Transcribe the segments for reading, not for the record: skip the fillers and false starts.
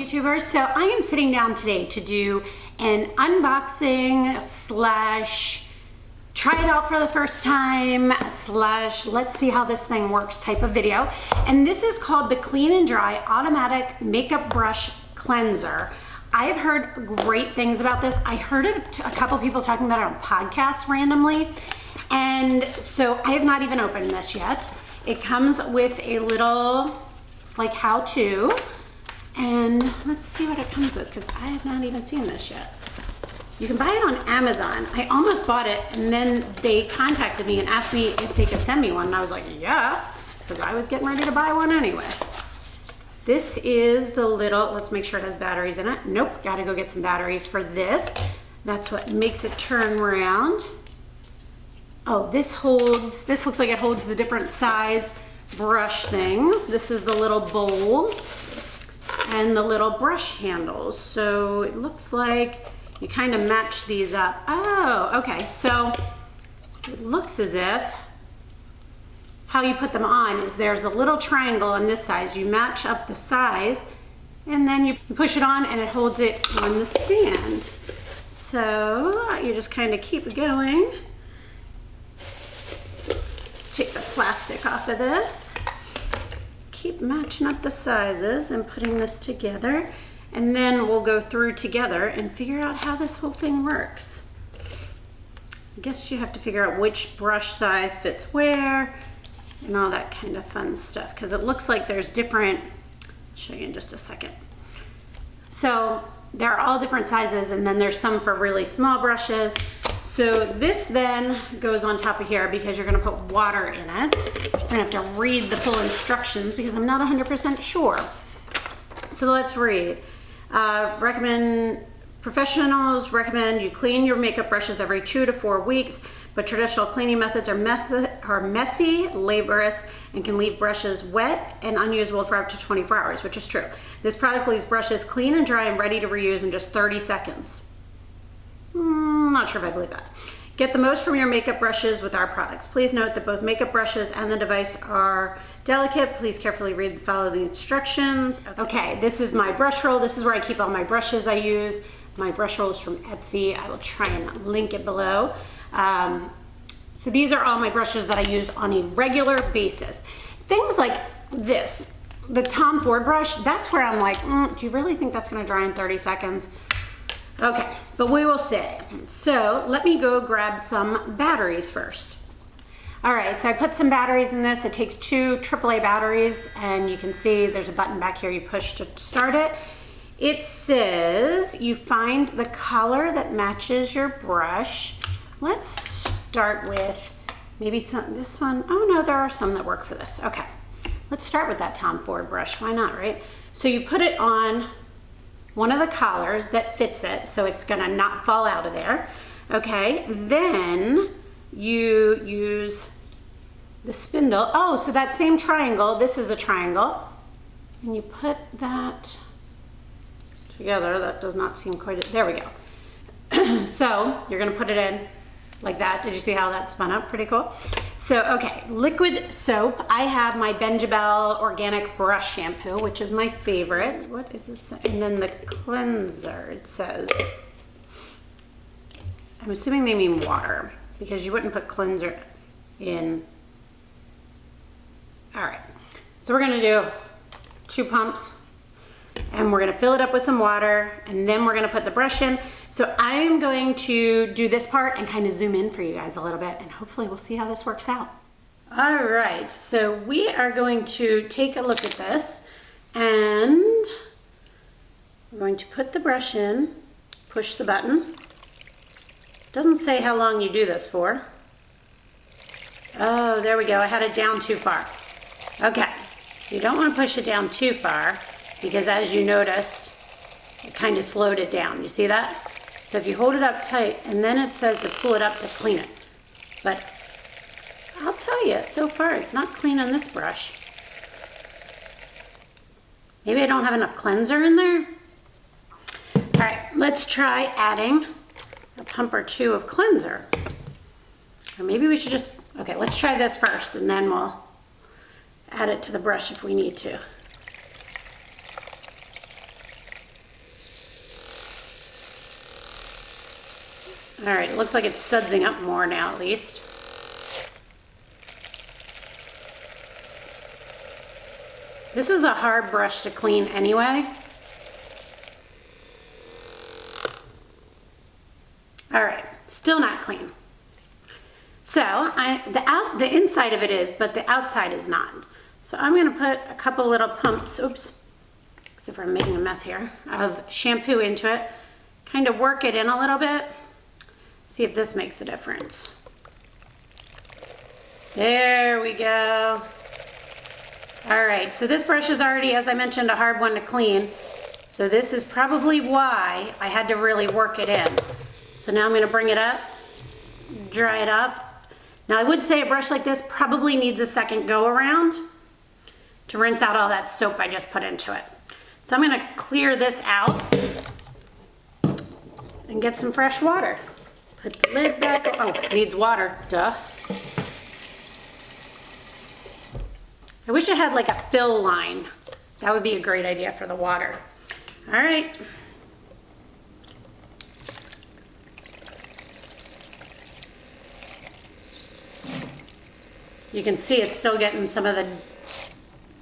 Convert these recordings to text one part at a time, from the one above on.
YouTubers. So I am sitting down today to do an unboxing slash try it out for the first time slash let's see how this thing works type of video. And this is called the Clean and Dry Automatic Makeup Brush Cleanser. I have heard great things about this. I heard it a couple people talking about it on podcasts randomly. And so I have not even opened this yet. It comes with a little like how-to. And let's see what it comes with because I have not even seen this yet. You can buy it on Amazon. I almost bought it and then they contacted me and asked me if they could send me one. And I was like, yeah, because I was getting ready to buy one anyway. This is the little, let's make sure it has batteries in it. Nope, gotta go get some batteries for this. That's what makes it turn around. Oh, this looks like it holds the different size brush things. This is the little bowl and the little brush handles. So it looks like you kind of match these up. Oh, okay, so it looks as if how you put them on is there's the little triangle on this size. You match up the size and then you push it on and it holds it on the stand. So you just kind of keep going. Let's take the plastic off of this. Keep matching up the sizes and putting this together. And then we'll go through together and figure out how this whole thing works. I guess you have to figure out which brush size fits where and all that kind of fun stuff because it looks like there's different, I'll show you in just a second. So they're all different sizes and then there's some for really small brushes. So this then goes on top of here because you're gonna put water in it. You're gonna have to read the full instructions because I'm not 100% sure. So let's read. Professionals recommend you clean your makeup brushes every 2 to 4 weeks, but traditional cleaning methods are messy, laborious, and can leave brushes wet and unusable for up to 24 hours, which is true. This product leaves brushes clean and dry and ready to reuse in just 30 seconds. Not sure if I believe that. Get the most from your makeup brushes with our products. Please note that both makeup brushes and the device are delicate. Please carefully read and follow the instructions. Okay, this is my brush roll. This is where I keep all my brushes I use. My brush roll is from Etsy. I will try and link it below. So these are all my brushes that I use on a regular basis. Things like this, the Tom Ford brush, that's where I'm like, do you really think that's gonna dry in 30 seconds? Okay, but we will see. So let me go grab some batteries first. All right, so I put some batteries in this. It takes 2 AAA batteries and you can see there's a button back here you push to start it. It says you find the color that matches your brush. Let's start with maybe this one. Oh no, there are some that work for this. Okay, let's start with that Tom Ford brush. Why not, right? So you put it on one of the collars that fits it, so it's gonna not fall out of there. Okay, then you use the spindle. Oh, so that same triangle, this is a triangle, and you put that together. That does not seem quite, there we go. So you're gonna put it in like that. Did you see how that spun up? Pretty cool. So, okay, liquid soap. I have my Benjabel Organic Brush Shampoo, which is my favorite. What is this? And then the cleanser, it says. I'm assuming they mean water because you wouldn't put cleanser in. All right, so we're gonna do 2 pumps and we're gonna fill it up with some water and then we're gonna put the brush in. So I'm going to do this part and kind of zoom in for you guys a little bit and hopefully we'll see how this works out. All right, so we are going to take a look at this and we're going to put the brush in, push the button. Doesn't say how long you do this for. Oh, there we go, I had it down too far. Okay, so you don't want to push it down too far because as you noticed, it kind of slowed it down. You see that? So if you hold it up tight, and then it says to pull it up to clean it. But I'll tell you, so far it's not clean on this brush. Maybe I don't have enough cleanser in there. All right, let's try adding a pump or 2 of cleanser. Or maybe we should just, okay, let's try this first and then we'll add it to the brush if we need to. All right, it looks like it's sudsing up more now at least. This is a hard brush to clean anyway. All right, still not clean. So the inside of it is, but the outside is not. So I'm gonna put a couple little pumps, oops, except for I'm making a mess here, of shampoo into it. Kind of work it in a little bit. See if this makes a difference. There we go. All right, so this brush is already, as I mentioned, a hard one to clean. So this is probably why I had to really work it in. So now I'm gonna bring it up, dry it off. Now I would say a brush like this probably needs a second go around to rinse out all that soap I just put into it. So I'm gonna clear this out and get some fresh water. Put the lid back, oh, it needs water, duh. I wish I had like a fill line. That would be a great idea for the water. All right. You can see it's still getting some of the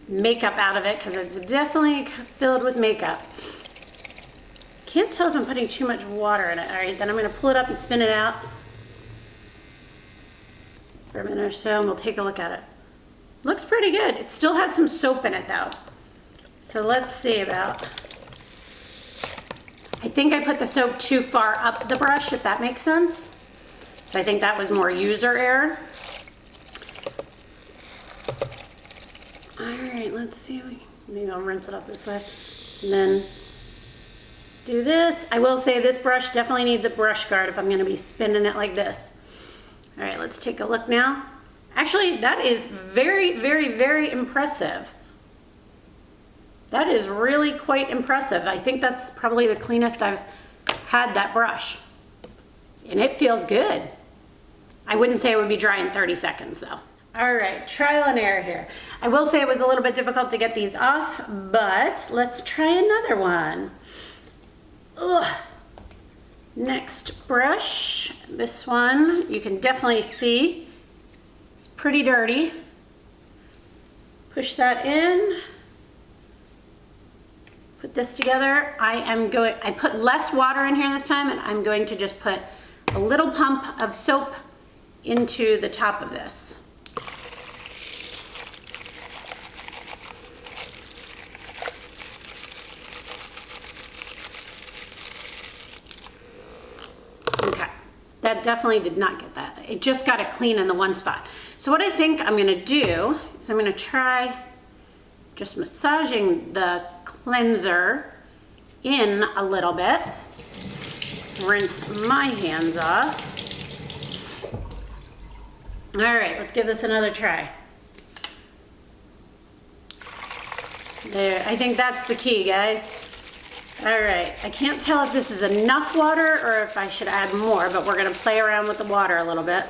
makeup out of it because it's definitely filled with makeup. Can't tell if I'm putting too much water in it. All right, then I'm gonna pull it up and spin it out for a minute or so and we'll take a look at it. Looks pretty good. It still has some soap in it though. So let's see about, I think I put the soap too far up the brush, if that makes sense. So I think that was more user error. All right, let's see. Maybe I'll rinse it off this way and then do this. I will say this brush definitely needs a brush guard if I'm gonna be spinning it like this. All right, let's take a look now. Actually, that is very, very, very impressive. That is really quite impressive. I think that's probably the cleanest I've had that brush. And it feels good. I wouldn't say it would be dry in 30 seconds though. All right, trial and error here. I will say it was a little bit difficult to get these off, but let's try another one. Ugh. Next brush, this one, you can definitely see it's pretty dirty. Push that in. Put this together. I put less water in here this time and I'm going to just put a little pump of soap into the top of this. Okay, that definitely did not get that. It just got it clean in the one spot. So what I think I'm gonna do is I'm gonna try just massaging the cleanser in a little bit. Rinse my hands off. All right, let's give this another try. There, I think that's the key, guys. All right, I can't tell if this is enough water or if I should add more, but we're gonna play around with the water a little bit.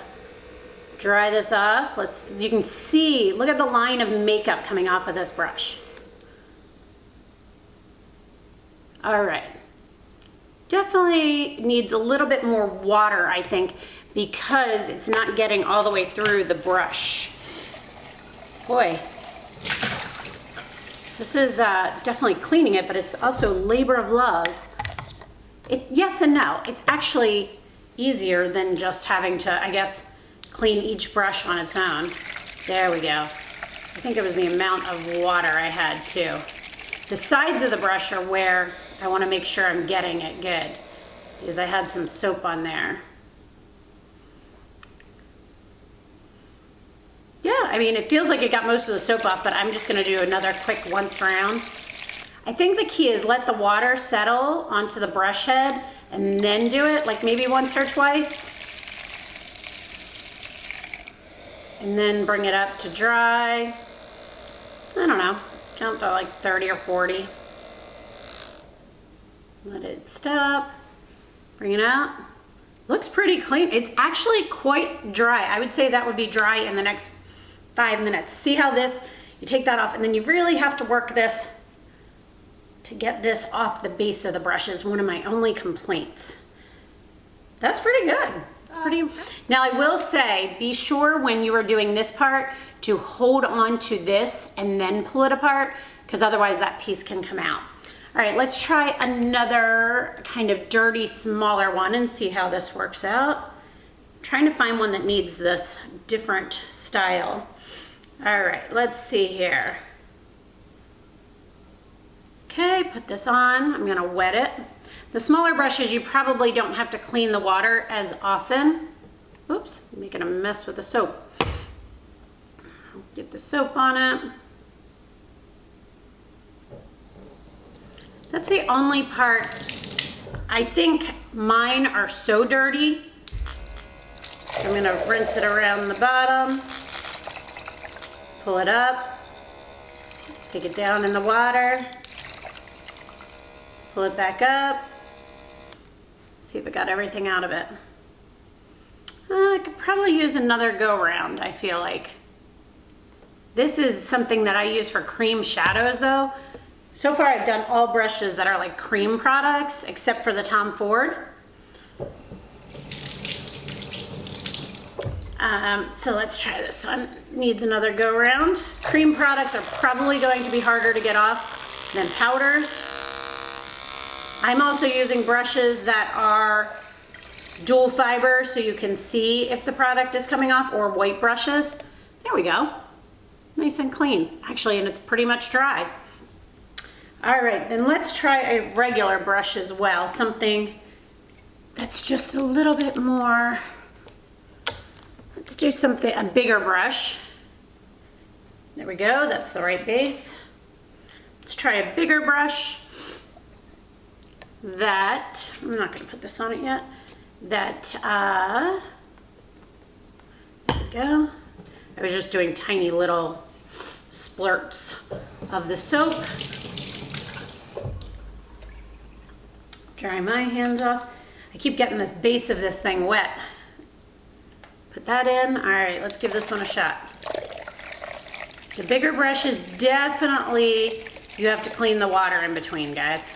Dry this off. You can see, look at the line of makeup coming off of this brush. All right. Definitely needs a little bit more water, I think, because it's not getting all the way through the brush. Boy, this is definitely cleaning it, but it's also labor of love. Yes and no. It's actually easier than just having to, I guess, clean each brush on its own. There we go. I think it was the amount of water I had too. The sides of the brush are where I want to make sure I'm getting it good, because I had some soap on there. Yeah, I mean, it feels like it got most of the soap off, but I'm just gonna do another quick once round. I think the key is let the water settle onto the brush head and then do it, like maybe once or twice. And then bring it up to dry. I don't know, count to like 30 or 40. Let it stop, bring it out. Looks pretty clean. It's actually quite dry. I would say that would be dry in the next 5 minutes. See how this, you take that off and then you really have to work this to get this off the base of the brush is one of my only complaints. That's pretty good. It's pretty. Now I will say, be sure when you are doing this part to hold on to this and then pull it apart, because otherwise that piece can come out. All right, let's try another kind of dirty, smaller one and see how this works out. I'm trying to find one that needs this different style. All right, let's see here. Okay, put this on. I'm gonna wet it. The smaller brushes, you probably don't have to clean the water as often. Oops, making a mess with the soap. Get the soap on it. That's the only part. I think mine are so dirty. I'm gonna rinse it around the bottom, pull it up, take it down in the water, pull it back up, see if it got everything out of it. I could probably use another go round, I feel like. This is something that I use for cream shadows though. So far I've done all brushes that are like cream products except for the Tom Ford. So let's try this one. Needs another go round. Cream products are probably going to be harder to get off than powders. I'm also using brushes that are dual fiber so you can see if the product is coming off, or white brushes. There we go. Nice and clean, actually, and it's pretty much dry. All right, then let's try a regular brush as well. Something that's just a little bit more. Let's do something, a bigger brush. There we go, that's the right base. Let's try a bigger brush that, I'm not gonna put this on it yet, that, there we go. I was just doing tiny little splurts of the soap. Dry my hands off. I keep getting this base of this thing wet. Put that in. All right, let's give this one a shot. The bigger brush is definitely, you have to clean the water in between, guys.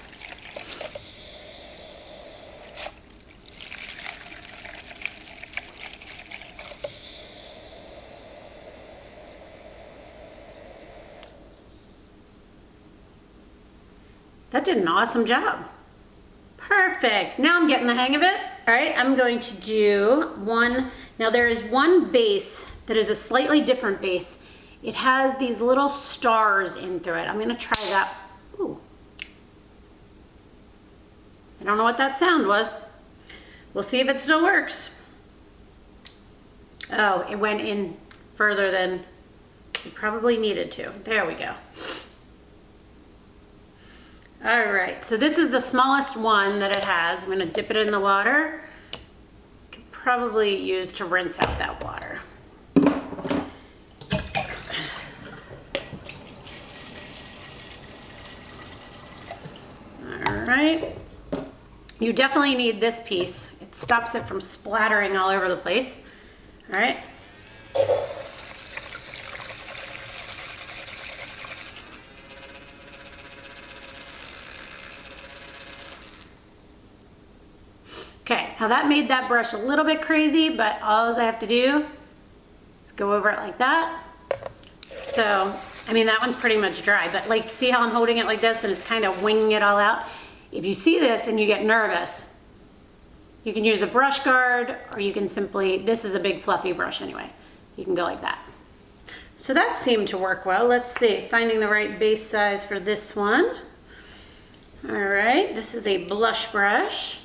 That did an awesome job. Perfect. Now I'm getting the hang of it. All right, I'm going to do one. Now there is one base that is a slightly different base. It has these little stars in through it. I'm gonna try that. Ooh. I don't know what that sound was. We'll see if it still works. Oh, it went in further than it probably needed to. There we go. All right, so this is the smallest one that it has. I'm gonna dip it in the water. Could probably use to rinse out that water. All right, you definitely need this piece. It stops it from splattering all over the place. All right. Okay, now that made that brush a little bit crazy, but all I have to do is go over it like that. So, I mean, that one's pretty much dry, but like, see how I'm holding it like this and it's kind of winging it all out? If you see this and you get nervous, you can use a brush guard, or you can simply, this is a big fluffy brush anyway. You can go like that. So that seemed to work well. Let's see, finding the right base size for this one. All right, this is a blush brush.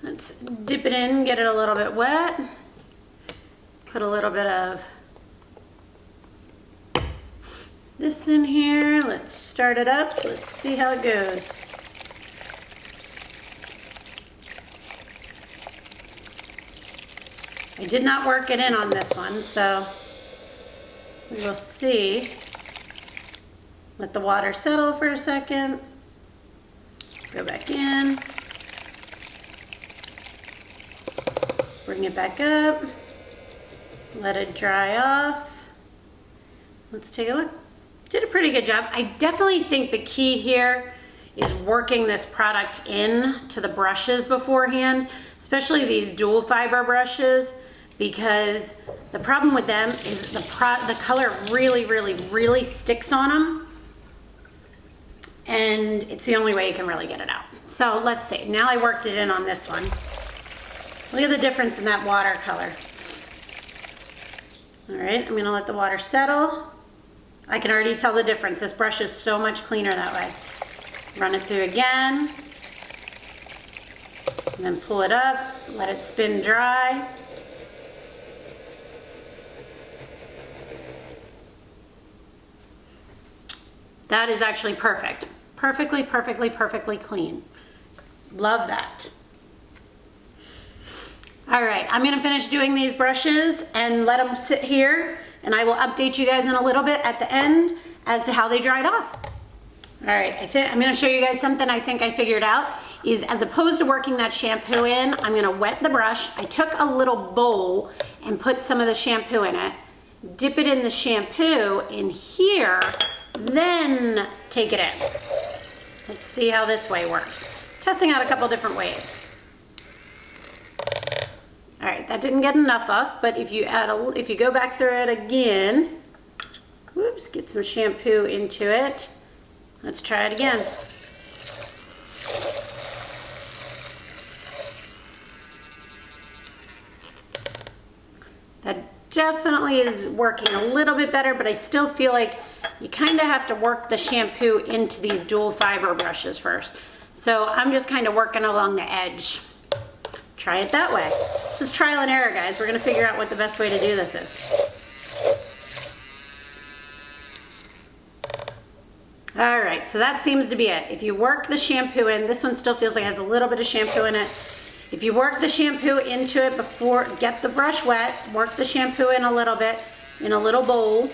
Let's dip it in, get it a little bit wet. Put a little bit of this in here. Let's start it up. Let's see how it goes. I did not work it in on this one, so we will see. Let the water settle for a second. Go back in. Bring it back up, let it dry off. Let's take a look. Did a pretty good job. I definitely think the key here is working this product in to the brushes beforehand especially these dual fiber brushes, because the problem with them is the color really sticks on them, and it's the only way you can really get it out. So let's see, now I worked it in on this one. Look at the difference in that watercolor. All right, I'm gonna let the water settle. I can already tell the difference. This brush is so much cleaner that way. Run it through again, and then pull it up, let it spin dry. That is actually perfect. Perfectly clean. Love that. All right, I'm gonna finish doing these brushes and let them sit here, and I will update you guys in a little bit at the end as to how they dried off. All right, I'm gonna show you guys something I think I figured out, is as opposed to working that shampoo in, I'm gonna wet the brush. I took a little bowl and put some of the shampoo in it, dip it in the shampoo in here, then take it in. Let's see how this way works. Testing out a couple different ways. All right, that didn't get enough off, but if you go back through it again, whoops, get some shampoo into it. Let's try it again. That definitely is working a little bit better, but I still feel like you kind of have to work the shampoo into these dual fiber brushes first. So I'm just kind of working along the edge. Try it that way. This is trial and error, guys. We're gonna figure out what the best way to do this is. All right, so that seems to be it. If you work the shampoo in, this one still feels like it has a little bit of shampoo in it. If you work the shampoo into it before, get the brush wet, work the shampoo in a little bit, in a little bowl,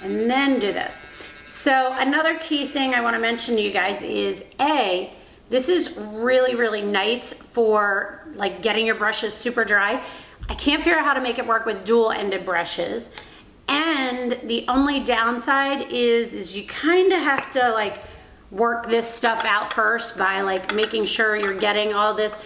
and then do this. So another key thing I wanna mention to you guys is this is really nice for like getting your brushes super dry. I can't figure out how to make it work with dual-ended brushes. And the only downside is you kind of have to like work this stuff out first by like making sure you're getting all this.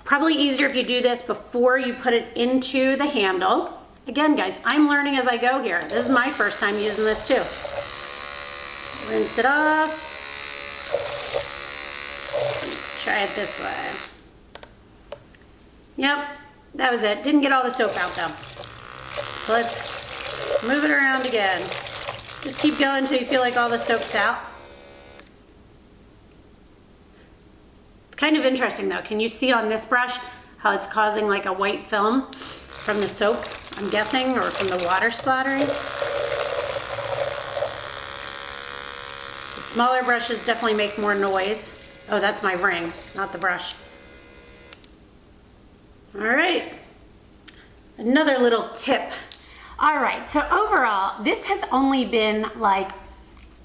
Probably easier if you do this before you put it into the handle. Again, guys, I'm learning as I go here. This is my first time using this too. Rinse it off. Let's try it this way. Yep, that was it. Didn't get all the soap out though. So let's move it around again. Just keep going until you feel like all the soap's out. It's kind of interesting though. Can you see on this brush how it's causing like a white film from the soap, I'm guessing, or from the water splattering? The smaller brushes definitely make more noise. Oh, that's my ring, not the brush. All right, another little tip. All right, so overall, this has only been like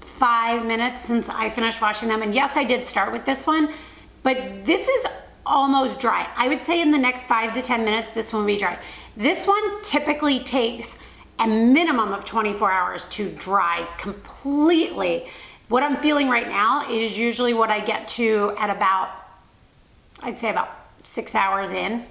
5 minutes since I finished washing them. And yes, I did start with this one, but this is almost dry. I would say in the next 5 to 10 minutes, this one will be dry. This one typically takes a minimum of 24 hours to dry completely. What I'm feeling right now is usually what I get to at about, I'd say about 6 hours in.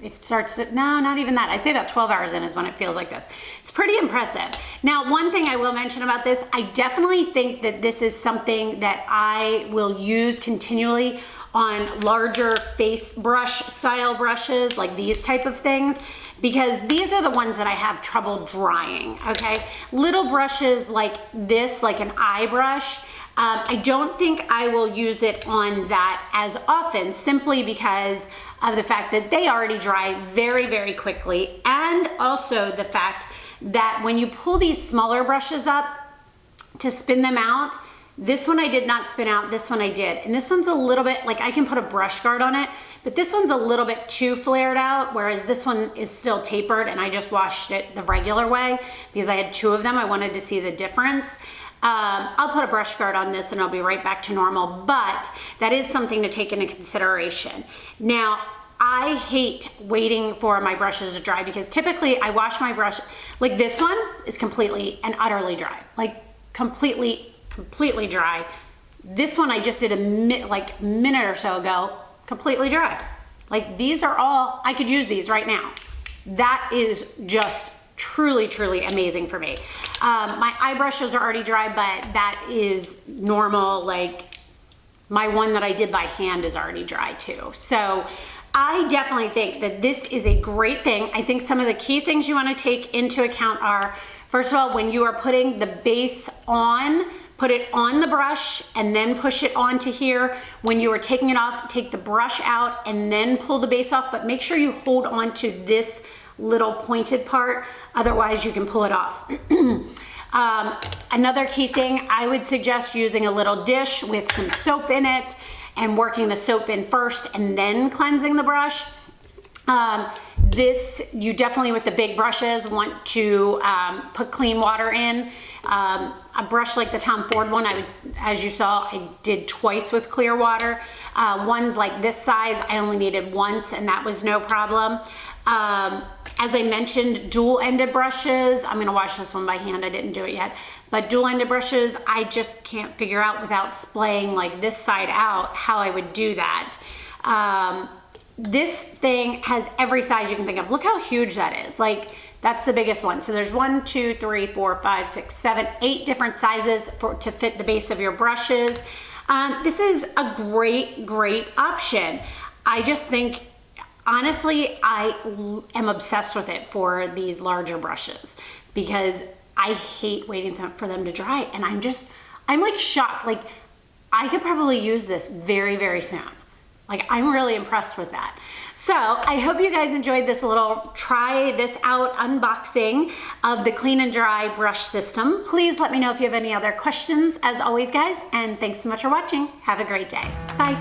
It starts to, no, not even that. I'd say about 12 hours in is when it feels like this. It's pretty impressive. Now, one thing I will mention about this, I definitely think that this is something that I will use continually on larger face brush style brushes, like these type of things, because these are the ones that I have trouble drying, okay? Little brushes like this, like an eye brush, I don't think I will use it on that as often, simply because of the fact that they already dry very quickly, and also the fact that when you pull these smaller brushes up to spin them out, this one I did not spin out, this one I did. And this one's a little bit, like I can put a brush guard on it, but this one's a little bit too flared out, whereas this one is still tapered, and I just washed it the regular way because I had 2 of them. I wanted to see the difference. I'll put a brush guard on this and I'll be right back to normal, but that is something to take into consideration. Now, I hate waiting for my brushes to dry because typically I wash my brush, like this one is completely and utterly dry, like completely dry. This one I just did a minute or so ago, completely dry. Like these are all, I could use these right now. That is just truly, truly amazing for me. My eye brushes are already dry, but that is normal. Like my one that I did by hand is already dry too. So I definitely think that this is a great thing. I think some of the key things you want to take into account are, first of all, when you are putting the base on, put it on the brush and then push it onto here. When you are taking it off, take the brush out and then pull the base off, but make sure you hold on to this little pointed part, otherwise you can pull it off. Another key thing, I would suggest using a little dish with some soap in it and working the soap in first and then cleansing the brush. This, you definitely with the big brushes want to put clean water in. A brush like the Tom Ford one, as you saw, I did twice with clear water. Ones like this size, I only needed once and that was no problem. As I mentioned, dual-ended brushes, I'm gonna wash this one by hand, I didn't do it yet, but dual-ended brushes, I just can't figure out without splaying like this side out how I would do that. This thing has every size you can think of. Look how huge that is. Like, that's the biggest one. So there's 1, 2, 3, 4, 5, 6, 7, 8 different sizes to fit the base of your brushes. This is a great, great option. I just think, honestly, I am obsessed with it for these larger brushes because I hate waiting for them to dry. And I'm like shocked. Like, I could probably use this very, very soon. Like, I'm really impressed with that. So I hope you guys enjoyed this little try this out unboxing of the Clean and Dry brush system. Please let me know if you have any other questions, as always, guys, and thanks so much for watching. Have a great day. Bye.